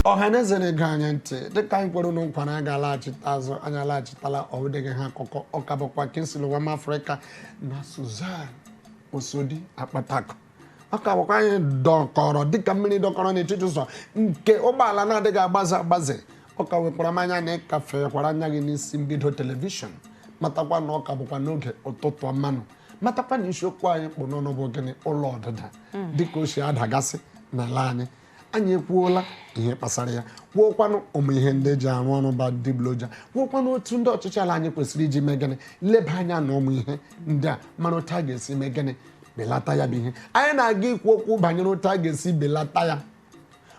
Ohanezene ganyente de kan kworo no nkwana agala chitazo anyala chitala owdege ha kokko okabokwa kinsilo wa Africa na Suzanne Osodi akpatako okabokwa anyị dokoro dịka mmiri dokoro n'etiti ụzọ nke ụgbọala na-adịghị agbaze ọka wekwara manya na kafe kwara anya gị n'isi mbido telivishọn matakwa na ọka bụkwa n'oge ụtụtụ mmanụ matakwa na isiokwu anyị kpụ n'ọnụ bụ gịnị ụlọ ọdịda dịka o si adagasị n'ala anyị ekwuola ihe kpasara ya kwuokwanụ ụmụ ihe ndị eji arụ ọrụ ba dibloja kwuokwanụ otu ndị ọchịchị ala anyị kwesịrị iji mee gịnị leba anya na ụmụ ihe ndị a mara otu a ga-esi mee gịnị belata ya bụ ihe anyị na-aga ikwu okwu banyere otu a ga-esi belata ya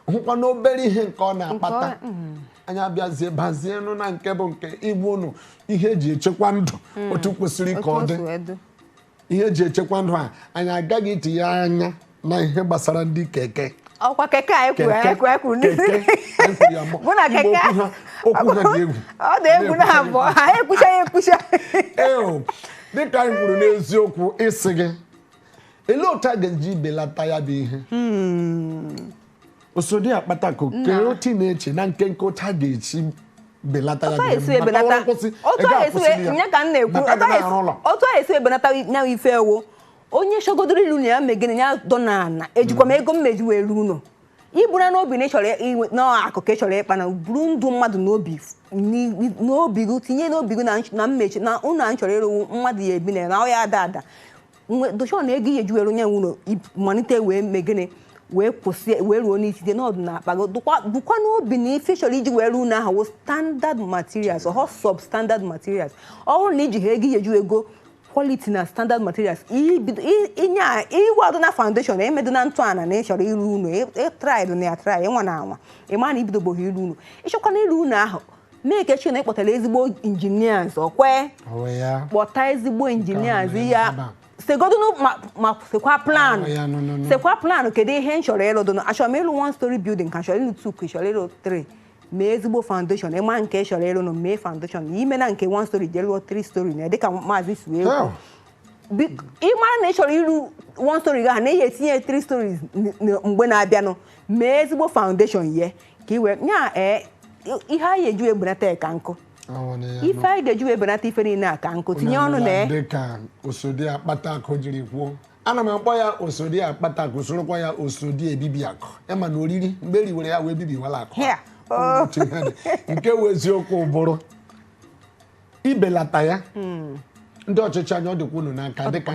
hụkwa na obere ihe nke ọ na-akpata anyị abịazie bazienụ na nke bụ nke igbu unu ihe eji echekwa ndụ otu kwesịrị ka ọ dị ihe eji echekwa ndụ a anyị agaghị itinye anya na ihe gbasara ndị keke ọkwa keke ekwu n'isi mụ na keke okwu ha dị egwu ọ dị egwu na abụọ ha ekwucha dịka anyị kwuru n'eziokwu ịsị gị ele otu a ga-eji belata ya bụ ihe Osodi akpatako ke oti na-eche na nke otu a ga-echi belata ya bụ ihe otu a esi ebenata ya ife ewo onye shogodoro ilu na ya megene ya donana ejikwa m ego mmeji wee ru uno ibura n'obi na chọrọ na akụkọ chọrọ ịkpa na buru ndụ mmadụ n'obi gị tinye n'obi gị na mmechi na ụlọ anyị chọrọ ịrụ mmadụ ya ebi na ọ ya ada dochọ na ego ihe ejiwere onye nwụrụ malite wee megene wee kwụsị wee ruo n'isi dị n'ọdụ na akpa gị bụkwa n'obi na ife chọrọ iji wee ruo na aha wo standard materials or substandard materials ọ bụrụ na iji ha ego ihe eju ego quality na standard materials iwu na foundation emedo na ntọala na ịchọrọ iru unu ịtraịdụ na ya try ịnwa na anwa ịma na ibidogboghị iru unu ịchọkwa na iru unu ahụ mee ka chi na ịkpọtara ezigbo engineers ọkwe kpọta ezigbo engineers ya segodu ma sekwa plan kedu ihe nchọrọ ịlụ dono achọrọ m ịlụ one story building ka chọrọ ịlụ 2 ka chọrọ ịlụ 3 mee ezigbo foundation ịma nke chọrọ ịlụ no mee foundation ime na nke 1 story jeruo 3 story na dịka maazị suwe ịma na ịchọrọ ịlụ 1 story ga na ihe etinye 3 stories mgbe na-abịanụ mee ezigbo foundation ye ka iwe nya ihe anyị eju egbenata ka nkụ ife anyị ga-eju ebenata ife niile a ka nkụ tinye ọnụ na dịka Osodi akpatako jiri kwuo ana m akpọ ya Osodi akpatako sorokwa ya Osodi ebibi akụ ya ma na oriri mgbe eriwere ya wee bibiwala akụ nke weziokwu bụrụ ibelata ya ndị ọchịchị anya ọ dịkwa unu n'aka dịka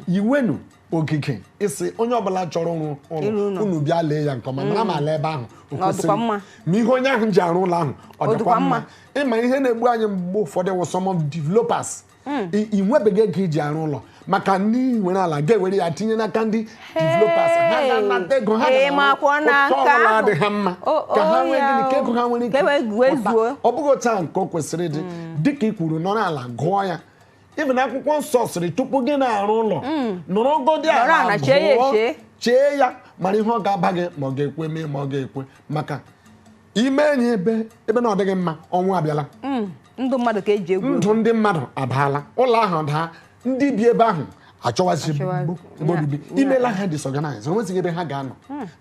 iwenu okike isi onye ọbụla chọrọ ụlọ unu bịa lee ya nke ọma mara ma ala ebe ahụ ma ihe onye ahụ ji arụ ụlọ ahụ ọ dịkwa mma ịma ihe na-egbu anyị mgbe ụfọdụ wụ some of developers inwebeghị ego iji arụ ụlọ maka ndị nwere ala ga-ewere ya tinye n'aka ndị developers ha ga-anata ego ha ga-ụlọ adị ha mma ka ha nwee gịnị ka ego ha nwere ike ọ bụghị otu a nke o kwesịrị ịdị dịka i kwuru nọ n'ala gụọ ya even akwụkwọ nsọ sịrị tupu gị na-arụ ụlọ nọrọ godi ala gụọ chee ya mara ihe ọ ga-aba gị ma ọ ga-ekwe mee ma ọ ga-ekwe maka ime enyi ebe na ọ dịghị mma ọnwụ abịala ndụ mmadụ ka eji egwu ndụ ndị mmadụ adaala ụlọ ahụ daa ndị bi ebe ahụ achọwazi ebe obibi imela ha disorganize onwezighị ebe ha ga-anọ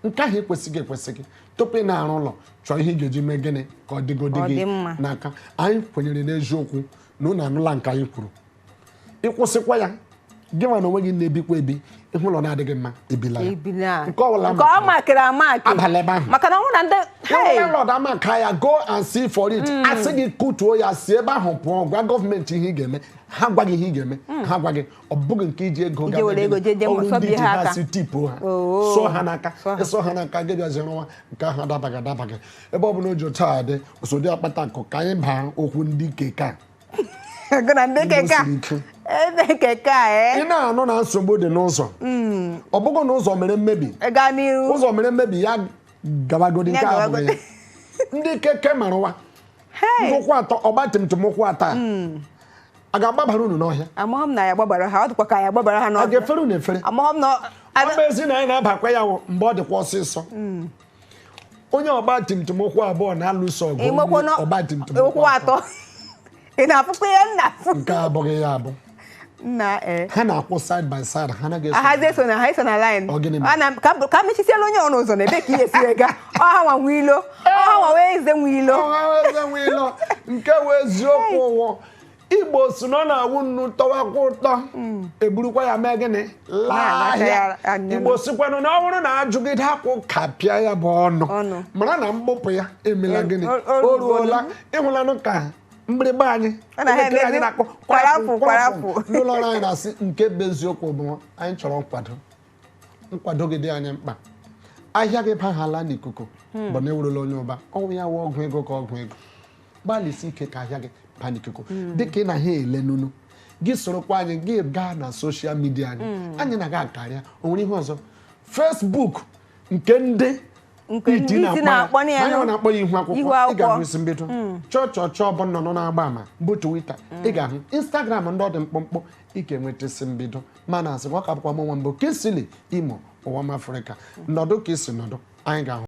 nke ahụ ekwesịghị tupu ị na-arụ ụlọ chọọ ihe ị ga-eji mee gịnị ka ọ dịgodi gị n'aka anyị kwenyere n'eziokwu na unu anụla nke anyị kwuru ịkwụsịkwa ya gị nwa na onwe gị na-ebikwa ebi ihe ụlọ na-adịghị mma ebila ya nke ọbụla abalị ebe ahụ maka na ụlọ ndị landlord amaka ya go and see for it asị gị kụtuo ya si ebe ahụ pụọ gwa gọọmenti ihe ị ga-eme ha gwa gị ihe ị ga-eme ha gwa gị ọ bụghị nke iji ego ọrụ ndị ji ha si tipu ha sụọ ha n'aka ịsọ ha n'aka gị bịazi rụwa nke ahụ adabaghị ebe ọ bụla o ji otu a dị Osodi akpatako ka anyị baa okwu ndị keke ị na-anụ na nsogbu dị n'ụzọ ọ bụghị na ụzọ mere mmebi ya gabagodi nke abụghị ya ndị keke marụwa ụkwụ atọ ọgbatumtum ụkwụ atọ a ga-agbabara unu n'ọhịa amaghị m na ya gbabara ha ọ dịkwa ka ya gbabara ha n'ọhịa a ga-efere unu efere amaghị m na ọ ezi na anyị na-abakwa ya mgbe ọ dịkwa ọsịsọ onye ọgbatumtum ụkwụ abụọ na-alụso ọgụ ọgbatumtum ụkwụ atọ ị na-afụkwa ya nna nke abụghị ya abụ ha na-akwụ side by side ha na ha eso na line ka mechisiela onye ọnụ ụzọ na ebe ka ihe esire ga ọha nwa nwe ilo ọha nwa wee eze nwe ilo nke wee eziokwu ụwọ Igbo si na ọ na-awụ nnu tọwakwa ụtọ eburukwa ya mee gịnị laa ahịa Igbo sikwanụ na ọ bụrụ na ajụgide akwụ ka pịa ya bụ ọnụ mara na mgbupụ ya emela gịnị o ruola ịhụlanụ ka mgbịrịgba anyị anyị na-akpọ kwarapụ n'ụlọ ọrụ anyị na-asị nke bụ eziokwu bụ anyị chọrọ nkwado gị dị anyị mkpa ahịa gị baghala n'ikuku bụ na ewurela onye ụba ọnwụ ya wụ ọgwụ ego ka ọgwụ ego gbalịsi ike ka ahịa gị baa n'ikuku dịka ị na ha ele n'unu gị sorokwa anyị gị gaa na soshal midia anyị na-aga akarịa o nwere ihe ọzọ Facebook nke ndị iti na-akpọ ya ihu akwụkwọ ị ga-ahụ isi mbido chọọ bụ nnọnọ na-agba ama bụ Twitter ị ga-ahụ Instagram ndị ọ dị mkpọmkpọ ị ga-enweta isi mbido mana asị ọ ka bụkwa m nwa mbụ ka esili Imo ụwa Afrịka nọdụ ka isi nọdụ anyị ga-ahụ